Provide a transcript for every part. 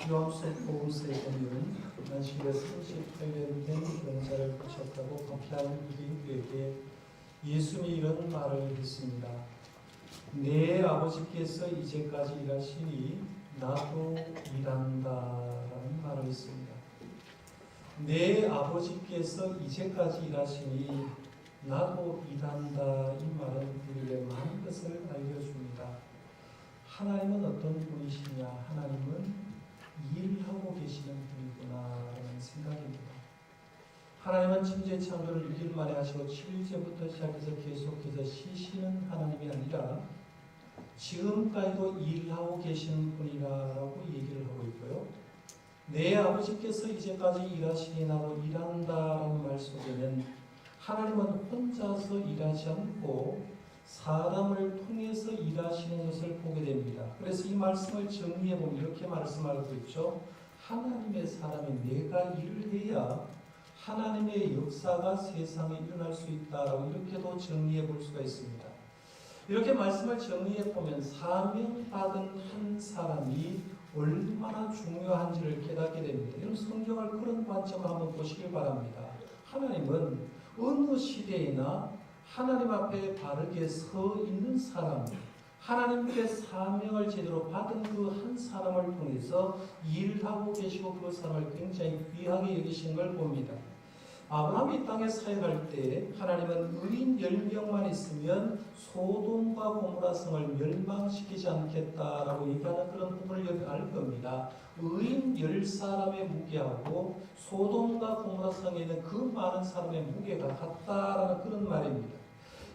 요한복음서에 보면 안식일에 38년 된 병자를 고쳤다고 박해하는 유대인들에게 예수님이 이런 말을 했습니다. 내 아버지께서 이제까지 일하시니 나도 일한다라는 말을 했습니다. 내 아버지께서 이제까지 일하시니 나도 일한다. 이 말은 우리에게 많은 것을 알려줍니다. 하나님은 어떤 분이시냐? 하나님은 일하고 계시는 분이구나 라는 생각입니다. 하나님은 천지의 창조를 6일 만에 하시고 7일째부터 시작해서 계속해서 쉬시는 하나님이 아니라 지금까지도 일하고 계시는 분이라고 얘기를 하고 있고요. 내 아버지께서 이제까지 일하시니 나도 일한다라는 말 속에는 하나님은 혼자서 일하지 않고 사람을 통해서 일하시는 것을 보게 됩니다. 그래서 이 말씀을 정리해 보면 이렇게 말씀하고 있죠. 하나님의 사람이 내가 일을 해야 하나님의 역사가 세상에 일어날 수 있다라고 이렇게도 정리해 볼 수가 있습니다. 이렇게 말씀을 정리해 보면 사명받은 한 사람이 얼마나 중요한지를 깨닫게 됩니다. 여러분 성경을 그런 관점으로 한번 보시길 바랍니다. 하나님은 어느 시대이나 하나님 앞에 바르게 서 있는 사람, 하나님께 사명을 제대로 받은 그 한 사람을 통해서 일하고 계시고 그 사람을 굉장히 귀하게 여기신 걸 봅니다. 아브라함이 이 땅에 사역할 때 하나님은 의인 10명만 있으면 소돔과 고모라 성을 멸망시키지 않겠다라고 얘기하는 그런 부분을 알 겁니다. 의인 10사람의 무게하고 소돔과 고모라 성에 있는 그 많은 사람의 무게가 같다라는 그런 말입니다.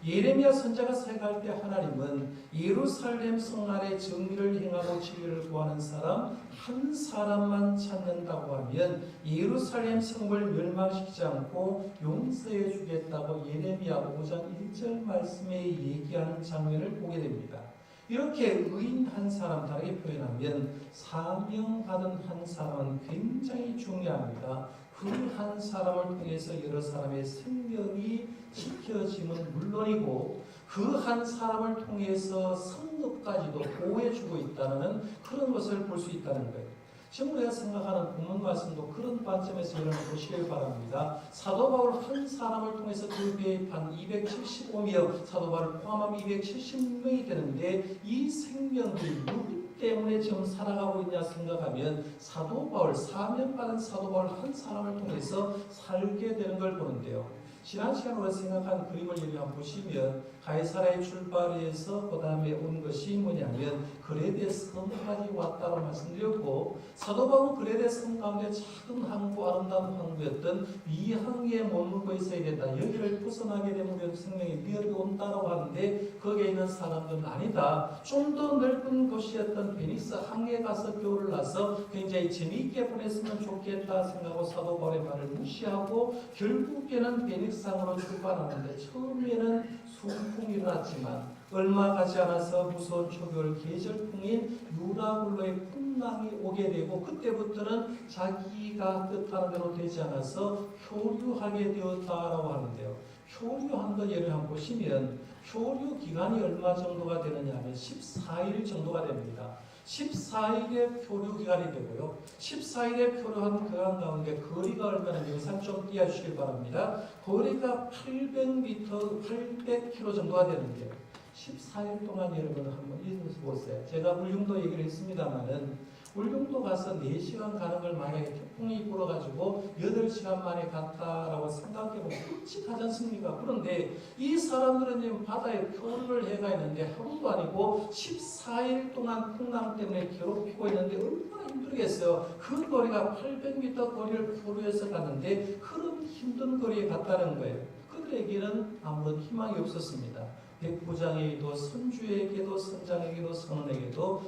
예레미야 선지자가 사역할 때 하나님은 예루살렘 성 안에 정의를 행하고 진리를 구하는 사람 한 사람만 찾는다고 하면 예루살렘 성을 멸망시키지 않고 용서해 주겠다고 예레미야 5장 1절 말씀에 얘기하는 장면을 보게 됩니다. 이렇게 의인 한 사람, 다르게 표현하면 사명받은 한 사람은 굉장히 중요합니다. 그 한 사람을 통해서 여러 사람의 생명이 지켜짐은 물론이고 그 한 사람을 통해서 성읍까지도 보호해주고 있다는 그런 것을 볼 수 있다는 거예요. 지금 우리가 생각하는 본문 말씀도 그런 관점에서 여러분 보시길 바랍니다. 사도 바울 한 사람을 통해서 그 배입한 275명, 사도 바울을 포함하면 270명이 되는데 이 생명들이 누구 때문에 지금 살아가고 있냐 생각하면 사도 바울, 사명받은 사도 바울 한 사람을 통해서 살게 되는 걸 보는데요. 지난 시간에 우리가 생각한 그림을 여기 한번 보시면 가이사라의 출발에서 그 다음에 온 것이 뭐냐면 그레데 섬까지 왔다고 말씀드렸고 사도 바울은 그레데 섬 가운데 작은 항구, 아름다운 항구였던 이 항구에 머물고 있어야 된다. 여기를 벗어나게 되면 우리 생명에 위협이 온다고 하는데 거기에 있는 사람들은 아니다. 좀 더 넓은 곳이었던 베니스 항에 가서 겨울을 나서 굉장히 재미있게 보냈으면 좋겠다 생각하고 사도 바울의 말을 무시하고 결국에는 베니스항으로 출발하는데 처음에는 순풍이 일어났지만 얼마 가지 않아서 무서운 초겨울 계절풍인 유라굴로의 풍랑이 오게 되고 그때부터는 자기가 뜻하는 대로 되지 않아서 표류하게 되었다라고 하는데요. 표류한 거 예를 한번 보시면 표류 기간이 얼마 정도가 되느냐 하면 14일 정도가 됩니다. 14일의 표류 기간이 되고요. 14일에 표류한 기간 가운데 거리가 얼마나 영상 좀 띄워주시길 바랍니다. 거리가 800m, 800km 정도가 되는데요. 14일 동안 여러분 한번 읽어서 보세요. 제가 울릉도 얘기를 했습니다만은 울릉도 가서 4시간 가는 걸 만약에 태풍이 불어가지고 8시간 만에 갔다라고 생각해보면 끔찍하지 않습니까? 그런데 이 사람들은 지금 바다에 표류를 해가 있는데 하루도 아니고 14일 동안 풍랑 때문에 괴롭히고 있는데 얼마나 힘들겠어요. 그 거리가 800m 거리를 표류해서 갔는데 그런 힘든 거리에 갔다는 거예요. 그들에게는 아무런 희망이 없었습니다. 백부장에게도 선주에게도 선장에게도 선원에게도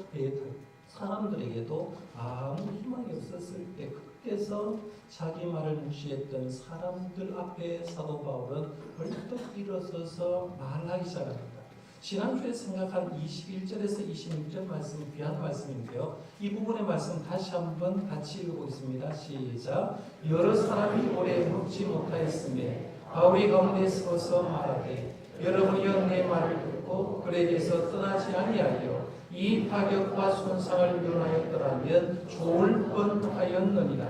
사람들에게도 아무 희망이 없었을 때 그때서 자기 말을 무시했던 사람들 앞에 사도 바울은 벌떡 일어서서 말하기 시작합니다. 지난주에 생각한 21절에서 26절 말씀은 귀한 말씀인데요. 이 부분의 말씀 다시 한번 같이 읽어보겠습니다. 시작. 여러 사람이 오래 묵지 못하였으며 바울이 가운데 서서 말하되 여러분이여 내 말을 듣고 그레데에서 떠나지 아니하여 이 타격과 손상을 면하였더라면 좋을 뻔하였느니라.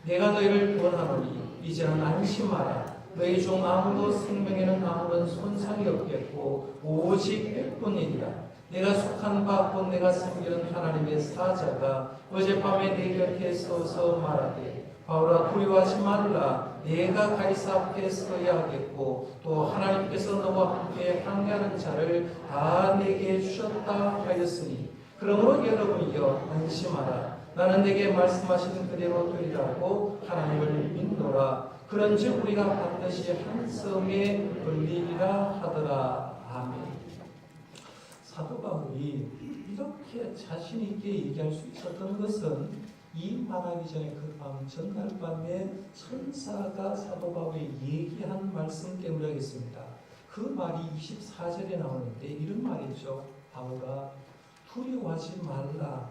내가 너희를 구원하노니 이제는 안심하라. 너희 중 아무도 생명에는 아무런 손상이 없겠고 오직 백분이니라. 내가 속한 바 곧 내가 섬기는 하나님의 사자가 어젯밤에 내 곁에 서서 말하되 바울아 두려워하지 말라. 내가 가이사 앞에 서야 하겠고 또 하나님께서 너와 함께 항해하는 자를 다 내게 주셨다 하였으니 그러므로 여러분이여 안심하라. 나는 내게 말씀하신 그대로 되리라고 하나님을 믿노라. 그런즉 우리가 반드시 한 성에 걸리리라 하더라. 아멘. 사도 바울이 이렇게 자신 있게 얘기할 수 있었던 것은 이 말하기 전에 그 밤 전날 밤에 천사가 사도 바울이 얘기한 말씀 때문이겠습니다. 그 말이 24절에 나오는데 이런 말이죠. 바울아 두려워하지 말라.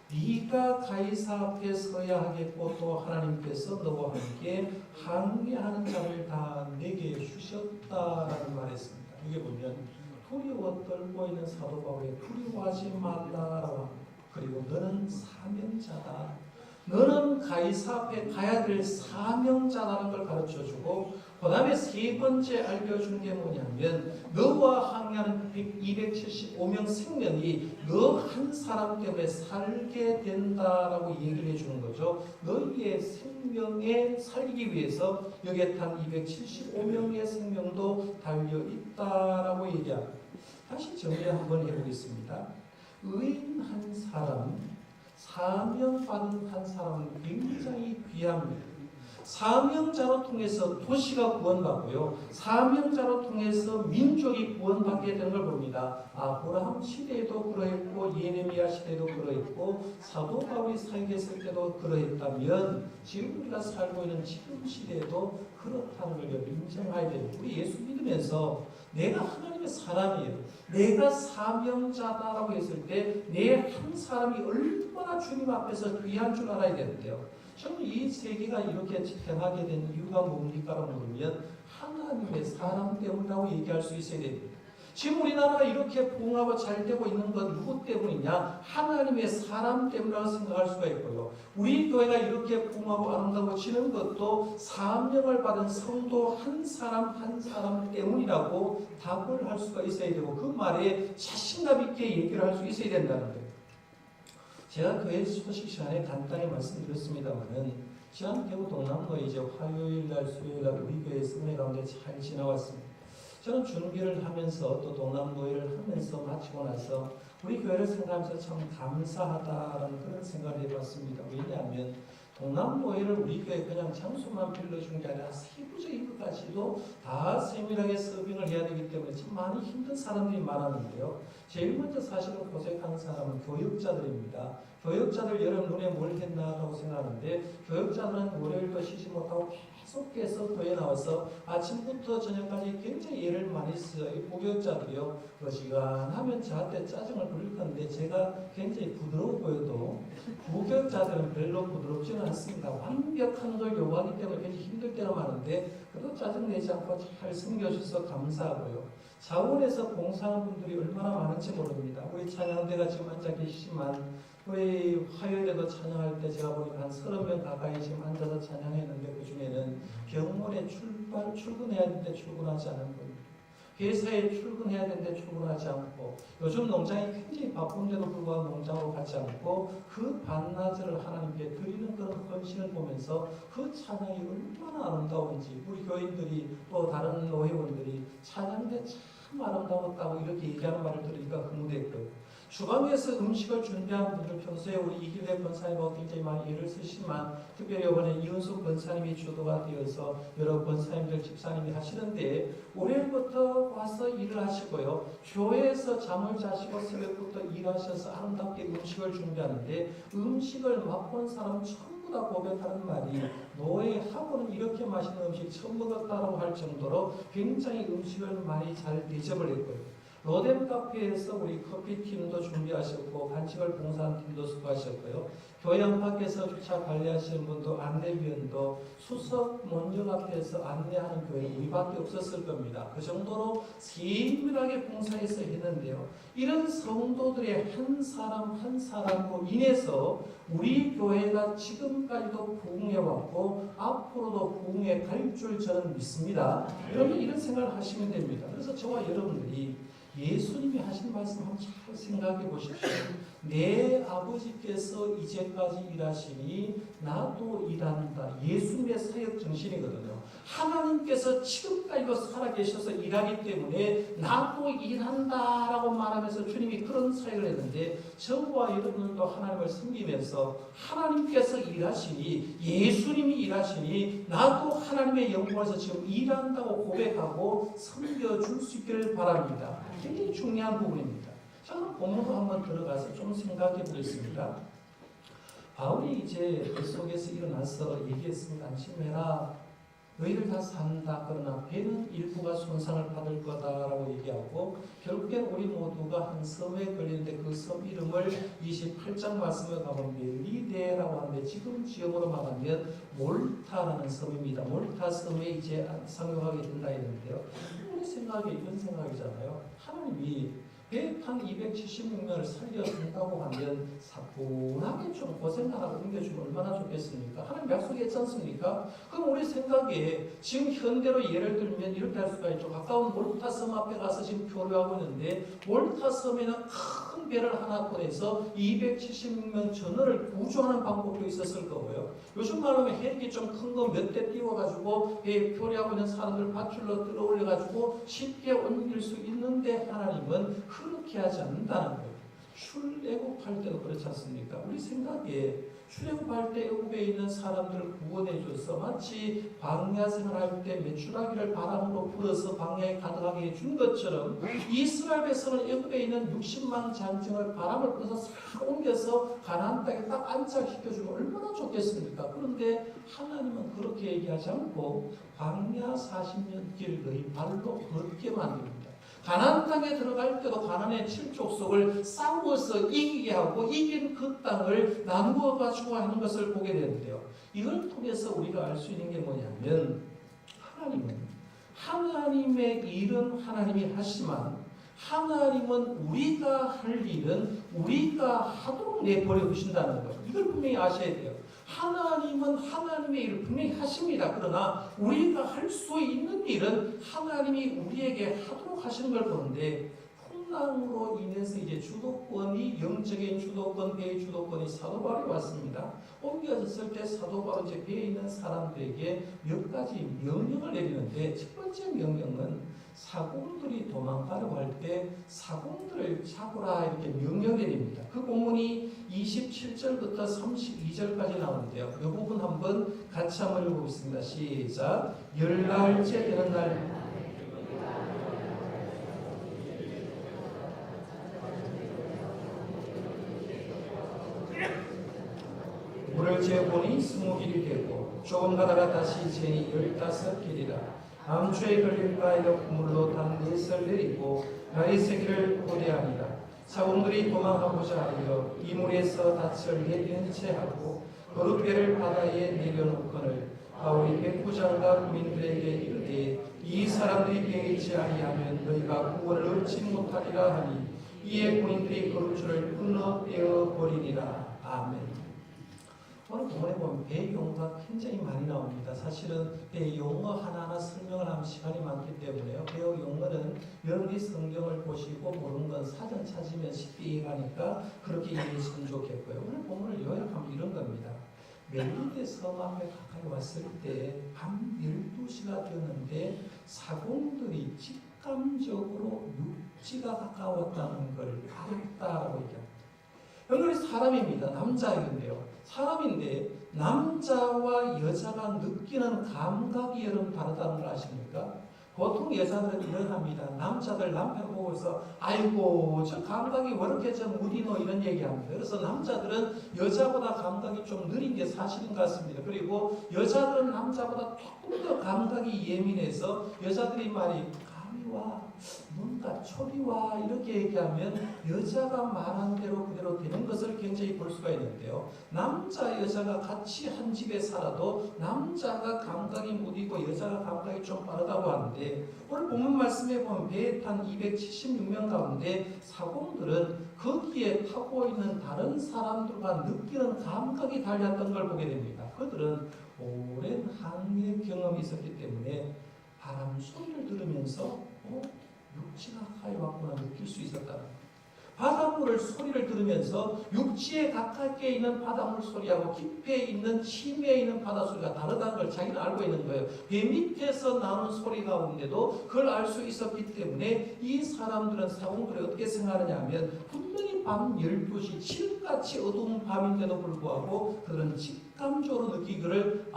네가 가이사 앞에 서야 하겠고 또 하나님께서 너와 함께 항해하는 자를 다 내게 주셨다라는 말했습니다. 이게 보면 두려워 떨고 있는 사도 바울이 두려워하지 말라라고 합니다. 그리고 너는 사명자다. 너는 가이사 앞에 가야 될 사명자라는 걸 가르쳐주고 그 다음에 세 번째 알려준 게 뭐냐면 너와 항해하는 275명 생명이 너 한 사람 때문에 살게 된다라고 얘기를 해주는 거죠. 너희의 생명에 살기 위해서 여기에 탄 275명의 생명도 달려있다라고 얘기합니다. 다시 정리 한번 해보겠습니다. 의인 한 사람, 사명받은 한 사람은 굉장히 귀합니다. 사명자로 통해서 도시가 구원받고요. 사명자로 통해서 민족이 구원받게 되는 걸 봅니다. 아브라함 시대에도 그러했고 예레미야 시대에도 그러했고 사도 바울이 살겠을 때도 그러했다면 지금 우리가 살고 있는 지금 시대에도 그렇다는 걸 인정해야 돼요. 우리 예수 믿으면서 내가 하나님의 사람이에요. 내가 사명자다라고 했을 때 내 한 사람이 얼마나 주님 앞에서 귀한 줄 알아야 되는데요. 저는 이 세계가 이렇게 태어나게 된 이유가 뭡니까라고 물으면 하나님의 사람 때문이라고 얘기할 수 있어야 됩니다. 지금 우리나라가 이렇게 부흥하고 잘 되고 있는 건 누구 때문이냐? 하나님의 사람 때문이라고 생각할 수가 있고요. 우리 교회가 이렇게 부흥하고 아름다워지는 것도 사명을 받은 성도 한 사람 한 사람 때문이라고 답을 할 수가 있어야 되고 그 말에 자신감 있게 얘기를 할 수 있어야 된다는 거예요. 제가 교회 소식 시간에 간단히 말씀드렸습니다만은 지난 대구 동남로에 이제 화요일날 수요일날 우리 교회에서 은혜 가운데 잘 지나왔습니다. 저는 준비를 하면서 또 동남노회를 하면서 마치고 나서 우리 교회를 생각하면서 참 감사하다라는 그런 생각을 해봤습니다. 왜냐하면 동남노회를 우리 교회 그냥 장소만 빌려준 게 아니라 세부적인 것까지도 다 세밀하게 서빙을 해야 되기 때문에 참 많이 힘든 사람들이 많았는데요. 제일 먼저 사실은 고생하는 사람은 교역자들입니다. 교역자들 여러분 눈에 뭘 했나라고 생각하는데 교역자들은 월요일도 쉬지 못하고 계속해서 교회에 나와서 아침부터 저녁까지 굉장히 애를 많이 써요. 이 부교역자들이요. 어지간하면 저한테 짜증을 부릴 건데 제가 굉장히 부드러워 보여도 부교역자들은 별로 부드럽지는 않습니다. 완벽한 걸 요구하기 때문에 굉장히 힘들 때가 많은데 그래도 짜증내지 않고 잘 섬겨주셔서 감사하고요. 자원에서 봉사하는 분들이 얼마나 많은지 모릅니다. 우리 찬양대가 지금 앉아 계시지만 우리 화요일에도 찬양할 때 제가 보니까 한 30명 가까이 지금 앉아서 찬양했는데 그 중에는 병원에 출근해야 되는데 출근하지 않은 분, 회사에 출근해야 되는데 출근하지 않고 요즘 농장이 굉장히 바쁜데도 불구하고 농장으로 가지 않고 그 반나절을 하나님께 드리는 그런 헌신을 보면서 그 찬양이 얼마나 아름다운지 우리 교인들이 또 다른 노회원들이 찬양대 참 아름다웠다고 이렇게 얘기하는 말을 들으니까 흥분했고요. 주방에서 음식을 준비한 분들 평소에 우리 이길래 권사님하고 굉장히 많이 일을 쓰시지만 특별히 이번에 이은숙 권사님이 주도가 되어서 여러 권사님들 집사님이 하시는데 월요일부터 와서 일을 하시고요. 교회에서 잠을 자시고 새벽부터 일하셔서 아름답게 음식을 준비하는데 음식을 맛본 사람 전부 다 고백하는 말이 노예하고는 이렇게 맛있는 음식 처음 먹었다고 할 정도로 굉장히 음식을 많이 잘 대접을 했고요. 로뎀 카페에서 우리 커피팀도 준비하셨고 간식을 봉사하는 팀도 수고하셨고요. 교회 안팎에서 주차 관리하시는 분도 안내위원도 수석 문역 앞에서 안내하는 교회 우리밖에 없었을 겁니다. 그 정도로 세밀하게 봉사해서 했는데요. 이런 성도들의 한 사람 한 사람으로 인해서 우리 교회가 지금까지도 부흥해왔고 앞으로도 부흥해 갈 줄 저는 믿습니다. 여러분 이런 생각을 하시면 됩니다. 그래서 저와 여러분들이 예수님이 하신 말씀 한번 잘 생각해 보십시오. 내 아버지께서 이제까지 일하시니 나도 일한다. 예수님의 사역 정신이거든요. 하나님께서 지금까지도 살아계셔서 일하기 때문에 나도 일한다라고 말하면서 주님이 그런 사역을 했는데 저와 여러분들도 하나님을 섬기면서 하나님께서 일하시니 예수님이 일하시니 나도 하나님의 영광에서 지금 일한다고 고백하고 섬겨줄 수 있기를 바랍니다. 굉장히 중요한 부분입니다. 자, 그럼 본문으로 한번 들어가서 좀 생각해 보겠습니다. 바울이 이제 배 속에서 일어나서 얘기했습니다. 안심해라. 너희들 다 산다. 그러나 배는 일부가 손상을 받을 거다라고 얘기하고 결국엔 우리 모두가 한 섬에 걸리는데 그 섬 이름을 28장 말씀에 가보면 멜리데라고 하는데 지금 지역으로 말하면 몰타라는 섬입니다. 몰타 섬에 이제 상륙하게 된다 했는데요. 우리 생각에 이런 생각이잖아요. 하나님이 배탄 276명을 살려준다고 하면 사뿐하게 좀 고생하라고 옮겨주면 얼마나 좋겠습니까? 하나님 약속했지 않습니까? 그럼 우리 생각에 지금 현대로 예를 들면 이렇게 할 수가 있죠. 가까운 몰타 섬 앞에 가서 지금 교류하고 있는데 몰타 섬에는 큰 배를 하나 보내서 276명 전원을 구조하는 방법도 있었을 거고요. 요즘 말로 하면 헬기 좀 큰 거 몇 대 띄워가지고 배에 교류하고 있는 사람들 밧줄로 끌어올려가지고 쉽게 옮길 수 있는데 하나님은 그렇게 하지 않는다는 거예요. 출애굽할 때도 그렇지 않습니까? 우리 생각에 출애굽할 때 애굽에 있는 사람들을 구원해줘서 마치 광야 생활할 때 메추라기를 바람으로 불어서 광야에 가득하게 해준 것처럼 이스라엘 백성은 애굽에 있는 60만 장정을 바람을 불어서 싹 옮겨서 가나안 땅에 딱 안착시켜주면 얼마나 좋겠습니까? 그런데 하나님은 그렇게 얘기하지 않고 광야 40년 길 너희 발로 걷게 만듭니다. 가나안 땅에 들어갈 때도 가나안의 7족속을 싸워서 이기게 하고 이긴 그 땅을 나누어 가지고 하는 것을 보게 되는데요. 이걸 통해서 우리가 알 수 있는 게 뭐냐면 하나님은 하나님의 일은 하나님이 하시지만 하나님은 우리가 할 일은 우리가 하도록 내버려 두신다는 것. 이걸 분명히 아셔야 돼요. 하나님은 하나님의 일을 분명히 하십니다. 그러나 우리가 할 수 있는 일은 하나님이 우리에게 하도록 하시는 걸 보는데 풍랑으로 인해서 이제 주도권이 영적인 주도권, 배의 주도권이 사도 바울이 왔습니다. 옮겨졌을 때 사도 바울 이제 배에 있는 사람들에게 몇 가지 명령을 내리는데 첫 번째 명령은 사공들이 도망가려고 할 때 사공들을 잡으라 이렇게 명령 내립니다. 그 본문이 27절부터 32절까지 나오는데요. 이 부분 한번 같이 한번 읽어보겠습니다. 시작. 열날째 되는 날 물을 재보니 20길이 되고 조금 가다가 다시 재니 15길이라. 암초에 걸린 바위가 물로 단 4설 내리고 날이 새기를 고대하니라. 사공들이 도망가고자 하여 이물에서 닻을 내리는 채 하고 거룩배를 바다에 내려놓거늘 바울이 백부장과 군인들에게 이르되 이 사람들이 배에 있지 아니하면 너희가 구원을 얻지 못하리라 하니 이에 군인들이 거룩줄을 끊어 떼어 버리니라. 아멘. 오늘 본문에 보면 배 용어가 굉장히 많이 나옵니다. 사실은 배 용어 하나하나 설명을 하면 시간이 많기 때문에요. 배 용어는 여러분이 성경을 보시고 모르는 건 사전 찾으면 쉽게 이해가니까 그렇게 이해하시면 좋겠고요. 오늘 본문을 요약하면 이런 겁니다. 멜리데 섬 앞에 가까이 왔을 때 밤 12시가 되었는데 사공들이 직감적으로 육지가 가까웠다는 걸 알았다고 얘기합니다. 여러분이 사람입니다. 남자인데요. 사람인데 남자와 여자가 느끼는 감각이 여러분 다르다는 걸 아십니까? 보통 여자들은 이런 합니다. 남자들 남편 보고서 아이고 저 감각이 왜 이렇게 저 무디노 이런 얘기합니다. 그래서 남자들은 여자보다 감각이 좀 느린 게 사실인 것 같습니다. 그리고 여자들은 남자보다 조금 더 감각이 예민해서 여자들이 말이 밥이와 뭔가 초리와 이렇게 얘기하면 여자가 말한 대로 그대로 되는 것을 굉장히 볼 수가 있는데요. 남자 여자가 같이 한 집에 살아도 남자가 감각이 무디고 여자가 감각이 좀 빠르다고 하는데, 오늘 본문 말씀에 보면 배에 탄 276명 가운데 사공들은 거기에 타고 있는 다른 사람들과 느끼는 감각이 달랐던 걸 보게 됩니다. 그들은 오랜 항해 경험이 있었기 때문에 바람 소리를 들으면서 육지가 가까이 왔구나 느낄 수 있었다는 거예요. 바닷물 소리를 들으면서 육지에 가깝게 있는 바닷물 소리하고 깊이에 있는 심해에 있는 바다 소리가 다르다는 걸 자기는 알고 있는 거예요. 배 밑에서 나오는 소리 가운데도 그걸 알 수 있었기 때문에 이 사람들은 사공들이 어떻게 생각하느냐 하면, 분명히 밤 12시 칠같이 어두운 밤인데도 불구하고 그들은 직감적으로 느끼기를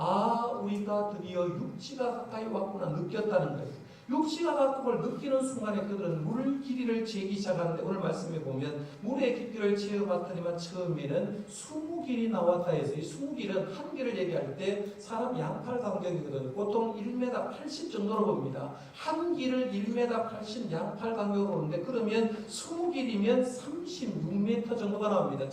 우리가 드디어 육지가 가까이 왔구나 느꼈다는 거예요. 육지가 가까움을 느끼는 순간에 그들은 물 길이를 재기 시작하는데, 오늘 말씀에 보면 물의 깊이를 재어봤더니만 처음에는 20길이 나왔다 해서, 이 20길은 한 길을 얘기할 때 사람 양팔 간격이거든요. 보통 1m 80 정도로 봅니다. 한 길을 1m 80 양팔 간격으로 보는데, 그러면 20길이면 36m 정도가 나옵니다.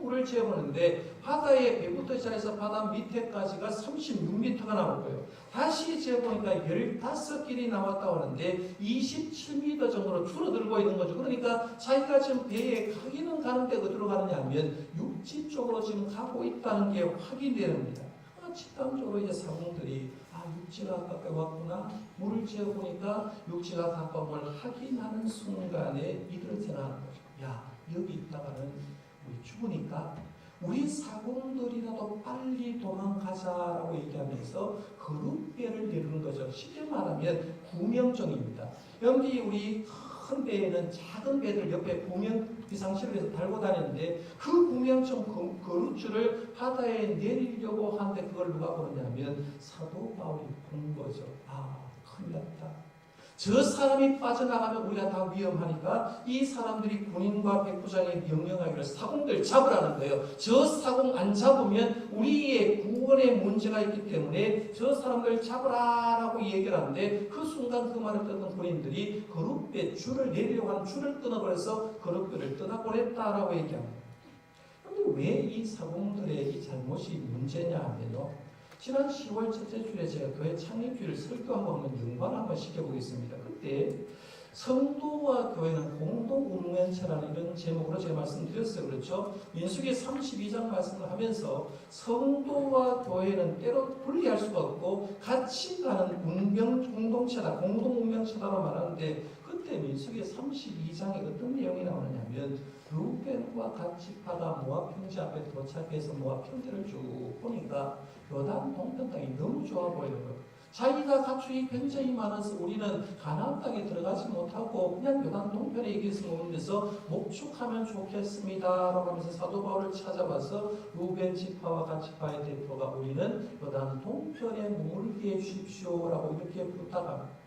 물을 재어보는데 바다의 배부터 시작해서 바다 밑에까지가 36m가 나올 거예요. 다시 재어보니까 15길이 나왔다고 하는데 27m 정도로 줄어들고 있는 거죠. 그러니까 자기가 지금 배에 가기는 가는데 어디로 가느냐 하면 육지 쪽으로 지금 가고 있다는 게 확인됩니다. 직감적으로 이제 사공들이 육지가 가까이 왔구나, 물을 재어보니까 육지가 가까운 걸 확인하는 순간에 이들을 생각하는 거죠. 여기 있다가는 우리 죽으니까 우리 사공들이라도 빨리 도망가자라고 얘기하면서 거룻배를 내리는 거죠. 쉽게 말하면 구명정입니다. 여기 우리 큰 배에는 작은 배들 옆에 구명 비상시를 해서 달고 다니는데, 그 구명정 거룻줄을 바다에 내리려고 하는데 그걸 누가 보느냐면 사도 바울이 본 거죠. 큰일 났다. 저 사람이 빠져나가면 우리가 다 위험하니까 이 사람들이 군인과 백부장에 명령하기를 사공들 잡으라는 거예요. 저 사공 안 잡으면 우리의 구원에 문제가 있기 때문에 저 사람들 잡으라라고 얘기를 하는데, 그 순간 그 말을 듣는 군인들이 거룻배 줄을 내리려고 하는 줄을 끊어버려서 거룻배를 떠나보냈다라고 얘기합니다. 그런데 왜 이 사공들의 이 잘못이 문제냐 하면요, 지난 10월 첫째 주에 제가 교회 창립주일 설교 한번 연관 한번 시켜보겠습니다. 그때 성도와 교회는 공동 운명체라는 이런 제목으로 제가 말씀드렸어요. 그렇죠? 민수기 32장 말씀을 하면서 성도와 교회는 때로 분리할 수가 없고 같이 가는 운명 공동체다, 공동 운명체다로 말하는데, 그때 민수기 32장에 어떤 내용이 나오느냐면, 루벤과 같이 가다 모압 평지 앞에 도착해서 모압 평지를 쭉 보니까 요단 동편 땅이 너무 좋아 보이는 거예요. 자기가 가축이 굉장히 많아서 우리는 가나안 땅에 들어가지 못하고 그냥 요단 동편에 이기서 머물면서 목축하면 좋겠습니다라고 하면서 사도 바울을 찾아와서 루벤 지파와 갓 지파의 대표가 우리는 요단 동편에 머물게 해주십시오라고 이렇게 부탁합니다.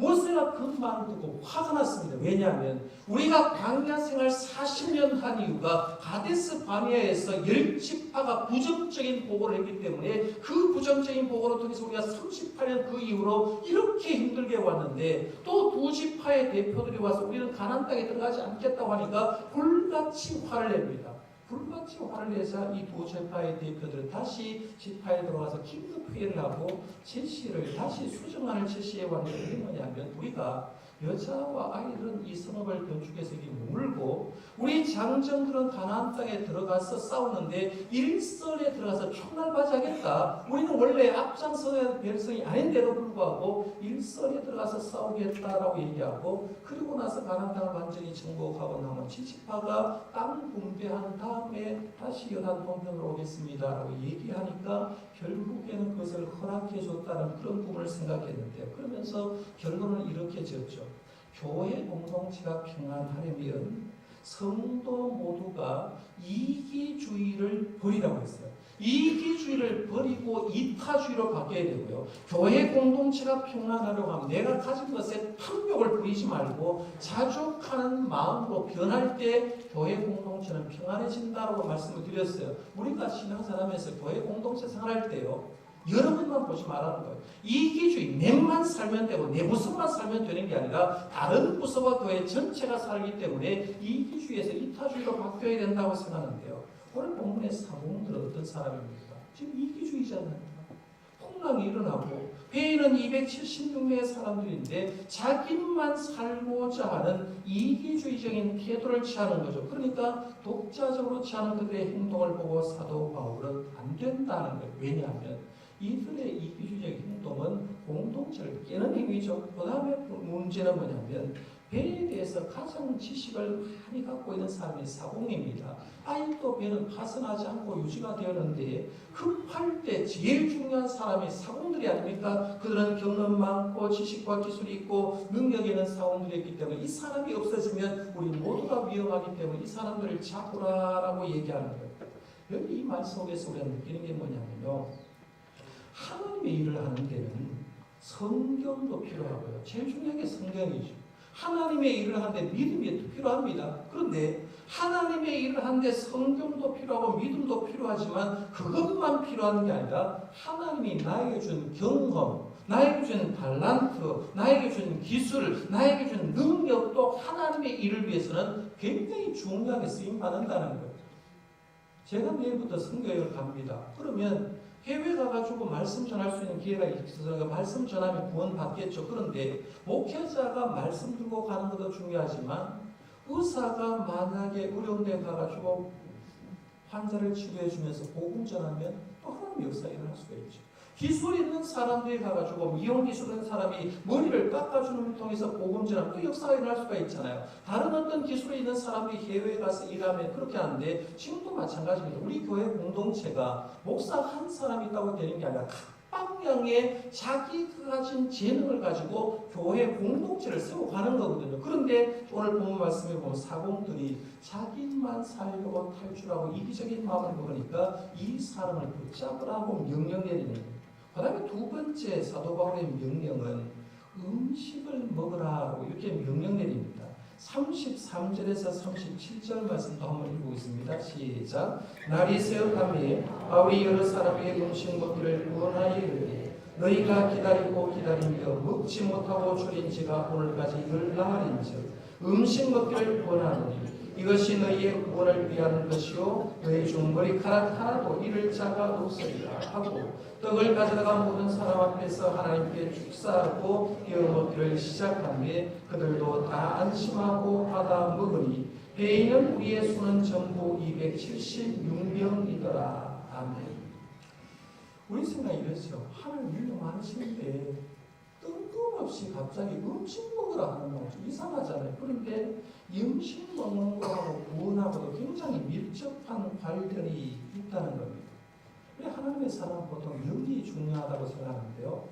모세가 그 말을 듣고 화가 났습니다. 왜냐하면 우리가 광야 생활 40년 한 이유가 가데스 바네아에서 10지파가 부정적인 보고를 했기 때문에, 그 부정적인 보고를 통해서 우리가 38년 그 이후로 이렇게 힘들게 왔는데, 또 2지파의 대표들이 와서 우리는 가나안 땅에 들어가지 않겠다고 하니까 불같이 화를 냅니다. 불같이 화를 내자 이 2지파의 대표들은 다시 지파에 들어가서 긴급회의를 하고 제시를 다시 수정안을 제시해 왔는데, 그게 뭐냐면 우리가 여자와 아이들은 이 성읍을 건축해서 이렇게 머물고 우리 장정들은 가나안 땅에 들어가서 싸우는데 일설에 들어가서 총알맞이하겠다. 우리는 원래 앞장서야 백성이 아닌데도 불구하고 일설에 들어가서 싸우겠다라고 얘기하고, 그리고 나서 가나안 땅을 완전히 정복하고 나면 지지파가 땅 분배한 다음에 다시 요단 동편으로 오겠습니다라고 얘기하니까 결국에는 그것을 허락해 줬다는 그런 부분을 생각했는데요. 그러면서 결론은 이렇게 지었죠. 교회 공동체가 평안하려면 성도 모두가 이기주의를 버리라고 했어요. 이기주의를 버리고 이타주의로 바뀌어야 되고요. 교회 공동체가 평안하려고 하면 내가 가진 것에 탐욕을 부리지 말고 자족하는 마음으로 변할 때 교회 공동체는 평안해진다고 말씀을 드렸어요. 우리가 신앙생활하면서 교회 공동체 생활할 때요, 여러분만 보지 말라는 거예요. 이기주의, 내만 살면 되고 내 부서만 살면 되는 게 아니라 다른 부서와 교회 전체가 살기 때문에 이기주의에서 이타주의로 바뀌어야 된다고 생각하는데요. 오늘 본문의 사공들은 어떤 사람입니까? 지금 이기주의잖아요. 풍랑이 일어나고 배에 있는 276명의 사람들인데 자기만 살고자 하는 이기주의적인 태도를 취하는 거죠. 그러니까 독자적으로 취하는 그들의 행동을 보고 사도 바울은 안 된다는 거예요. 왜냐하면 이들의 이기주의적 행동은 공동체를 깨는 행위죠. 그 다음에 문제는 뭐냐면 배에 대해서 가장 지식을 많이 갖고 있는 사람이 사공입니다. 아직도 배는 파손하지 않고 유지가 되었는데 급할 때 제일 중요한 사람이 사공들이 아닙니까? 그들은 경험 많고 지식과 기술이 있고 능력이 있는 사공들이었기 때문에 이 사람이 없어지면 우리 모두가 위험하기 때문에 이 사람들을 잡으라라고 얘기하는 거예요. 여기 이 말 속에서 우리가 느끼는 게 뭐냐면요. 하나님의 일을 하는 데는 성경도 필요하고요. 제일 중요한 게 성경이죠. 하나님의 일을 하는데 믿음이 필요합니다. 그런데 하나님의 일을 하는데 성경도 필요하고 믿음도 필요하지만 그것만 필요한 게 아니라 하나님이 나에게 준 경험, 나에게 준 달란트, 나에게 준 기술, 나에게 준 능력도 하나님의 일을 위해서는 굉장히 중요하게 쓰임받는다는 거예요. 제가 내일부터 선교여행을 갑니다. 그러면 해외 가가지고 말씀 전할 수 있는 기회가 있어서 말씀 전하면 구원 받겠죠. 그런데 목회자가 말씀 들고 가는 것도 중요하지만 의사가 만약에 어려운 데 가가지고 환자를 치료해 주면서 복음 전하면 또 하나님의 역사가 일어날 수가 있죠. 기술 있는 사람들이 가가지고 미용 기술 있는 사람이 머리를 깎아주는 걸 통해서 복음 전하면 또 역사가 일어날 수가 있잖아요. 다른 어떤 기술이 있는 사람이 해외에 가서 일하면 그렇게 하는데 지금도 마찬가지입니다. 우리 교회 공동체가 목사 한 사람이 있다고 되는 게 아니라 각 방향의 자기가 가진 재능을 가지고 교회 공동체를 세우고 가는 거거든요. 그런데 오늘 본문 말씀에 보면 사공들이 자기만 살려고 탈출하고 이기적인 마음을 먹으니까 이 사람을 붙잡으라고 명령 내리는 거예요. 그 다음에 두 번째 사도 바울의 명령은 음식을 먹으라고 이렇게 명령 내립니다. 33절에서 37절 말씀도 한번 읽어보겠습니다. 시작. 날이 새어가며 바울이 여러 사람에게 음식 먹기를 구원하여 이르되 너희가 기다리고 기다리며 먹지 못하고 줄인 지가 오늘까지 열나흘인즉 음식 먹기를 구원하노니 이것이 너희의 구원을 위한 것이요 너희 중 머리카락 하나도 잃을 자가 없으리라 하고 떡을 가져다가 모든 사람 앞에서 하나님께 축사하고 이어 먹기를 시작한 뒤에 그들도 다 안심하고 받아 먹으니 배에 있는 우리의 수는 전부 276명이더라. 아멘. 우리 생각이 이렇죠. 하나님 일도 많으시는데 뜬금없이 갑자기 음식 먹으라 하는 건 좀 이상하잖아요. 그런데 음식 먹는 거하고 구원하고도 굉장히 밀접한 관련이 있다는 겁니다. 하나님의 사람은 보통 영이 중요하다고 생각하는데요.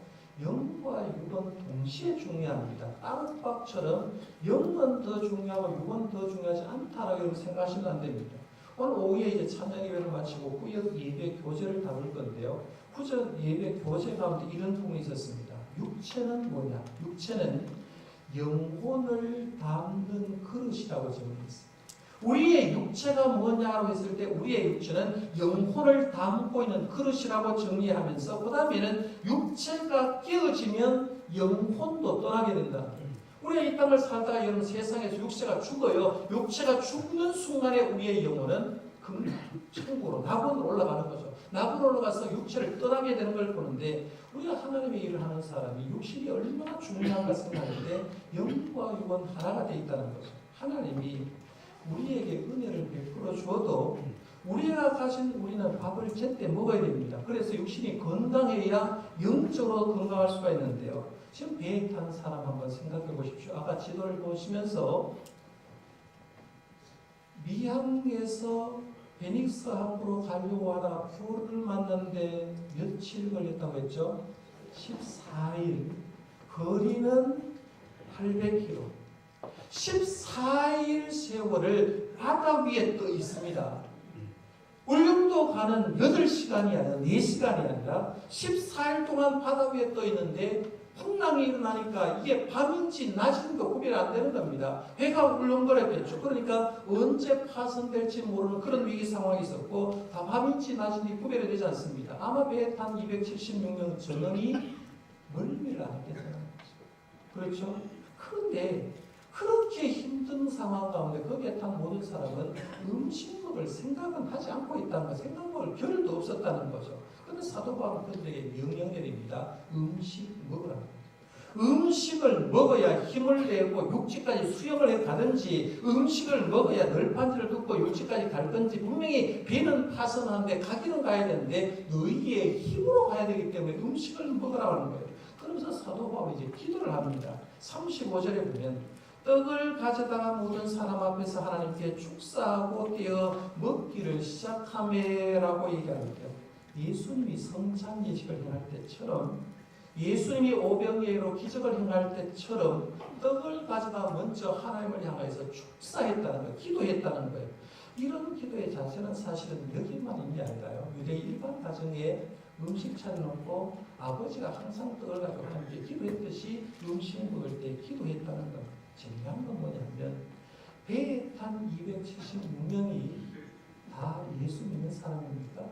영과 육은 동시에 중요합니다. 땀밥처럼 영은 더 중요하고 육은 더 중요하지 않다라고 생각하시면 안 됩니다. 오늘 오후에 이제 찬양 예배를 마치고 구역 예배 교제를 다룰 건데요. 구역 예배 교제 가운데 이런 부분이 있었습니다. 육체는 뭐냐? 육체는 영혼을 담는 그릇이라고 정의했습니다. 우리의 육체가 뭐냐고 했을 때 우리의 육체는 영혼을 담고 있는 그릇이라고 정리하면서 그 다음에는 육체가 깨어지면 영혼도 떠나게 된다. 우리가 이 땅을 살다가 여러분 세상에서 육체가 죽어요. 육체가 죽는 순간에 우리의 영혼은 천국으로 낙원으로 올라가는 거죠. 낙원으로 올라가서 육체를 떠나게 되는 걸 보는데 우리가 하나님의 일을 하는 사람이 육신이 얼마나 중요한가 생각하는데 영과 육은 하나가 되어 있다는 거죠. 하나님이 우리에게 은혜를 베풀어 주어도 우리가 가진 우리는 밥을 제때 먹어야 됩니다. 그래서 육신이 건강해야 영적으로 건강할 수가 있는데요. 지금 배에 탄 사람 한번 생각해 보십시오. 아까 지도를 보시면서 미항에서 베닉스 항구로 가려고 하다가 표를 만났는데 며칠 걸렸다고 했죠? 14일. 거리는 800km. 14일 세월을 바다 위에 떠 있습니다. 울릉도 가는 8시간이 아니라 4시간이 아니라 14일 동안 바다 위에 떠 있는데 풍랑이 일어나니까 이게 밤인지 낮인지도 구별이 안 되는 겁니다. 배가 울렁거렸겠죠. 그러니까 언제 파손될지 모르는 그런 위기 상황이 있었고 다 밤인지 낮인지 구별이 되지 않습니다. 아마 배에 탄 276명 전원이 멀미를 안 했겠다는 거죠. 그렇죠? 그런데 그렇게 힘든 상황 가운데 거기에 탄 모든 사람은 음식 먹을 생각은 하지 않고 있다는 거, 생각 먹을 겨를도 없었다는 거죠. 그런데 사도 바울은 그들에게 명령을 내립니다. 음식 먹으라고. 음식을 먹어야 힘을 내고 육지까지 수영을 해 가든지 음식을 먹어야 널판지를 뚫고 육지까지 갈 건지 분명히 배는 파선하는데 가기는 가야 되는데 너희의 힘으로 가야 되기 때문에 음식을 먹으라고 하는 거예요. 그러면서 사도 바울이 이제 기도를 합니다. 35절에 보면 떡을 가져다가 모든 사람 앞에서 하나님께 축사하고 떼어 먹기를 시작하매라고 얘기하는데요. 예수님이 성찬 예식을 행할 때처럼 예수님이 오병이어로 기적을 행할 때처럼 떡을 가져다 먼저 하나님을 향해서 축사했다는 거예요. 기도했다는 거예요. 이런 기도의 자세는 사실은 여기만 있는 게 아니라요. 유대 일반 가정에 음식 차려놓고 아버지가 항상 떡을 가지고 함께 기도했듯이 음식 먹을 때 기도했다는 겁니다. 중요한 건 뭐냐면 배에 탄 276명이 다 예수 믿는 사람입니까?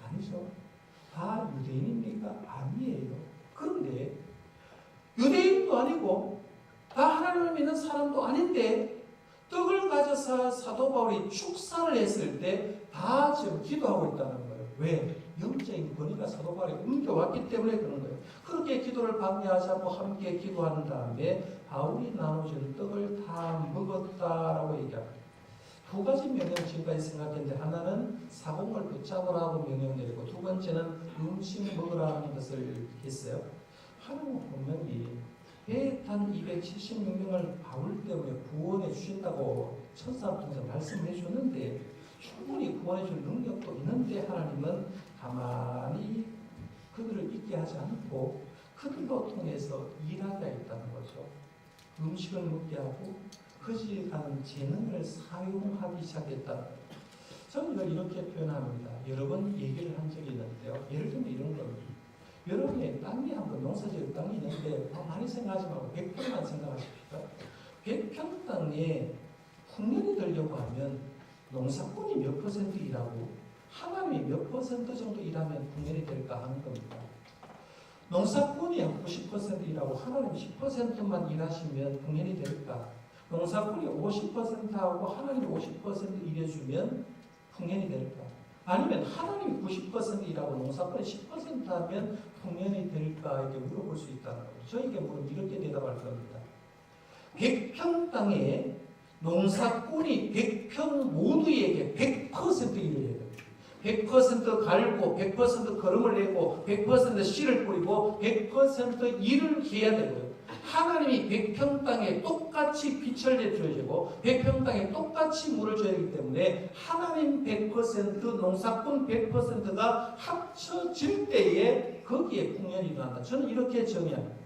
아니죠. 다 유대인입니까? 아니에요. 그런데 유대인도 아니고 다 하나님을 믿는 사람도 아닌데 떡을 가져서 사도 바울이 축사를 했을 때 다 지금 기도하고 있다는 거예요. 왜? 영적인 권위가 사도 바울에 옮겨왔기 때문에 그런 거예요. 그렇게 기도를 방해하지 않고 함께 기도하는 다음에 바울이 나눠준 떡을 다 먹었다라고 얘기합니다. 두 가지 명령 지금까지 생각했는데 하나는 사공을 붙잡으라고 명령 내리고 두 번째는 음식 먹으라는 것을 했어요. 하나님은 분명히 배에 탄 276명을 바울 때문에 구원해 주신다고 천사를 통해서 말씀해 주는데 충분히 구원해 줄 능력도 있는데 하나님은 가만히 그들을 있게 하지 않고 그들로 통해서 일하게 했다는 거죠. 음식을 먹게 하고 거지가는 재능을 사용하기 시작했다는 거예요. 저는 이걸 이렇게 표현합니다. 여러 번 얘기를 한 적이 있는데요. 예를 들면 이런 겁니다. 여러분의 땅이 한번 농사지을 땅이 있는데 많이 생각하지 말고 100평만 생각하십시오. 100평 땅에 풍년이 들려고 하면 농사꾼이 몇 퍼센트 일하고 하나님이 몇 퍼센트 정도 일하면 풍년이 될까 하는 겁니다. 농사꾼이 90% 일하고 하나님 10%만 일하시면 풍년이 될까? 농사꾼이 50%하고 하나님이 50% 일해주면 풍년이 될까? 아니면 하나님이 90% 일하고 농사꾼이 10% 하면 풍년이 될까? 이렇게 물어볼 수 있다는 거죠. 저에게 물으면 이렇게 대답할 겁니다. 100평 땅에 농사꾼이 100평 모두에게 100% 일을 해야 됩니다. 100% 갈고 100% 거름을 내고 100% 씨를 뿌리고 100% 일을 해야 되고요. 하나님이 100평 땅에 똑같이 빛을 내줘야되고 100평 땅에 똑같이 물을 줘야 되기 때문에 하나님 100% 농사꾼 100%가 합쳐질 때에 거기에 풍년이 일어난다. 저는 이렇게 정의합니다.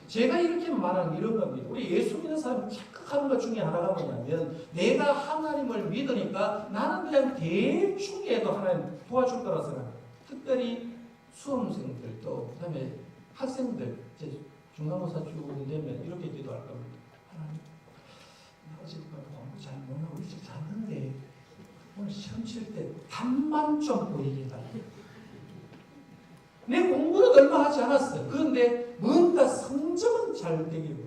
제가 이렇게 말하는 이런 겁니다. 우리 예수 믿는 사람이 착각하는 것 중에 하나가 뭐냐면 내가 하나님을 믿으니까 나는 그냥 대충 해도 하나님 도와줄 거라고 생각합니다. 특별히 수험생들 또 그다음에 학생들 이제 중간고사 쭉 되면 이렇게 기도할 겁니다. 하나님 나 어제부터 공부 잘 못하고 일찍 잤는데 오늘 시험 칠 때 답만 좀 보이게 해달라고. 내 공부는 얼마 하지 않았어요. 그런데 뭔가 성적은 잘 되기로.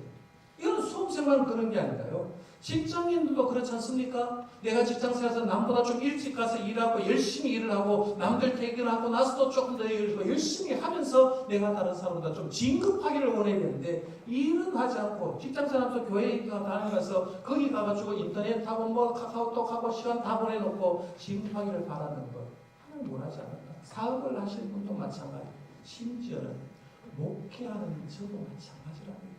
이건 수험생만 그런 게 아니라요. 직장인들도 그렇지 않습니까? 내가 직장생활에서 남보다 좀 일찍 가서 일하고 열심히 일을 하고 남들 퇴근하고 나서도 조금 더 일을 열심히 하면서 내가 다른 사람보다 좀 진급하기를 원해야 되는데 일은 하지 않고 직장생활에서 교회에 다니면서 거기 가가지고 인터넷하고 뭐 카카오톡하고 시간 다 보내놓고 진급하기를 바라는 것. 하나님 원하지 않는다. 사업을 하시는 분도 마찬가지. 심지어는 목회하는 저도 마찬가지라는 겁니다.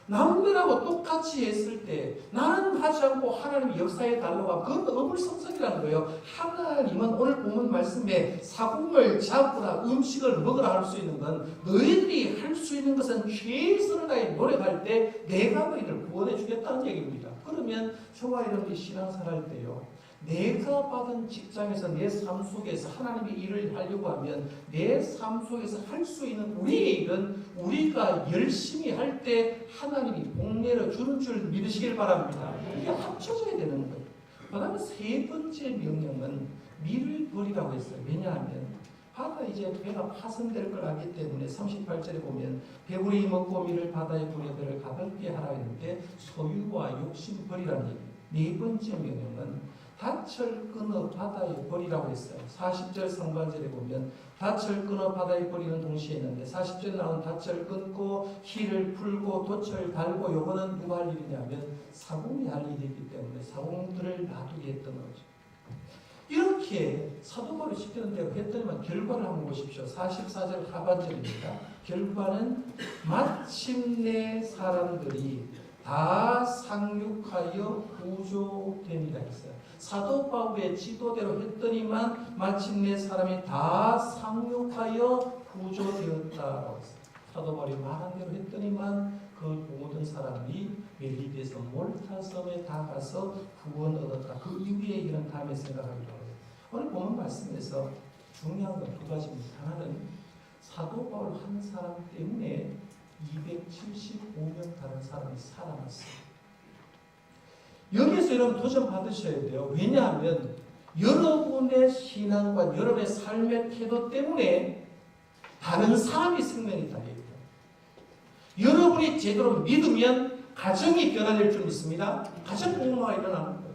남들하고 똑같이 했을 때 나는 하지 않고 하나님이 역사에 달라고 하면 그건 어불성설이라는 거예요. 하나님은 오늘 본문 말씀에 사공을 잡으라 음식을 먹으라 할 수 있는 건 너희들이 할 수 있는 것은 최선을 다해 노력할 때 내가 너희들 구원해 주겠다는 얘기입니다. 그러면 저와 여러분이 신앙생활 할 때요. 내가 받은 직장에서 내 삶 속에서 하나님의 일을 하려고 하면 내 삶 속에서 할 수 있는 우리의 일은 우리가 열심히 할 때 하나님이 복내려 주는 줄 믿으시길 바랍니다. 이게 합쳐져야 되는 거예요. 그 다음에 세 번째 명령은 밀을 버리라고 했어요. 왜냐하면 바다 이제 배가 파손될 걸 알기 때문에 38절에 보면 배부리 먹고 밀을 바다에 뿌려 배를 가볍게 하라 했는데 소유와 욕심 버리라는 얘기예요. 네 번째 명령은 닻을 끊어 바다에 버리라고 했어요. 40절 상반절에 보면 닻을 끊어 바다에 버리는 동시에 있는데 40절 나온 닻을 끊고 힐을 풀고 돛을 달고 요거는 누가 할 일이냐면 사공이 할 일이기 때문에 사공들을 놔두게 했던 거죠. 이렇게 사도 바울이 시키는 대로 했더니만 결과를 한번 보십시오. 44절 하반절입니다. 결과는 마침내 사람들이 다 상륙하여 구조되니라 했어요. 사도 바울의 지도대로 했더니만 마침내 사람이 다 상륙하여 구조되었다라고 했어요. 사도 바울이 말한 대로 했더니만 그 모든 사람이 멜리드에서 몰타섬에 다 가서 구원 얻었다. 그 이후의 일은 다음에 생각하기로 해요. 오늘 본문 말씀에서 중요한 건 두 가지입니다. 하나는 사도 바울 한 사람 때문에 275명 다른 사람이 살아났어요. 여기서 여러분 도전 받으셔야 돼요. 왜냐하면 여러분의 신앙과 여러분의 삶의 태도 때문에 다른 사람이 생명이 달려있다. 여러분이 제대로 믿으면 가정이 변화될 줄 믿습니다. 가정 복음화가 일어나는 거예요.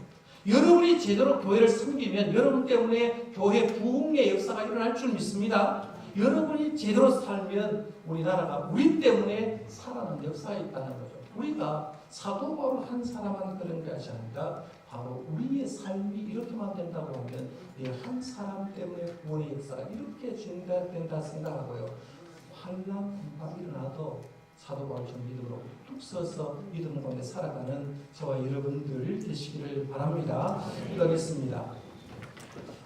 여러분이 제대로 교회를 섬기면 여러분 때문에 교회 부흥의 역사가 일어날 줄 믿습니다. 여러분이 제대로 살면 우리나라가 우리 때문에 살아나는 역사가 있다는 거죠. 우리가 사도 바울 한 사람만 그런 것이 아니라 바로 우리의 삶이 이렇게만 된다고 하면 이 한 사람 때문에 구원의 역사가 이렇게 진행된다 생각하고요. 환난 풍파가 일어나도 사도 바울처럼 믿음으로 뚝 서서 믿음 가운데 살아가는 저와 여러분들 되시기를 바랍니다. 기도하겠습니다.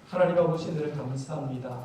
하나님 아버지 늘 감사합니다.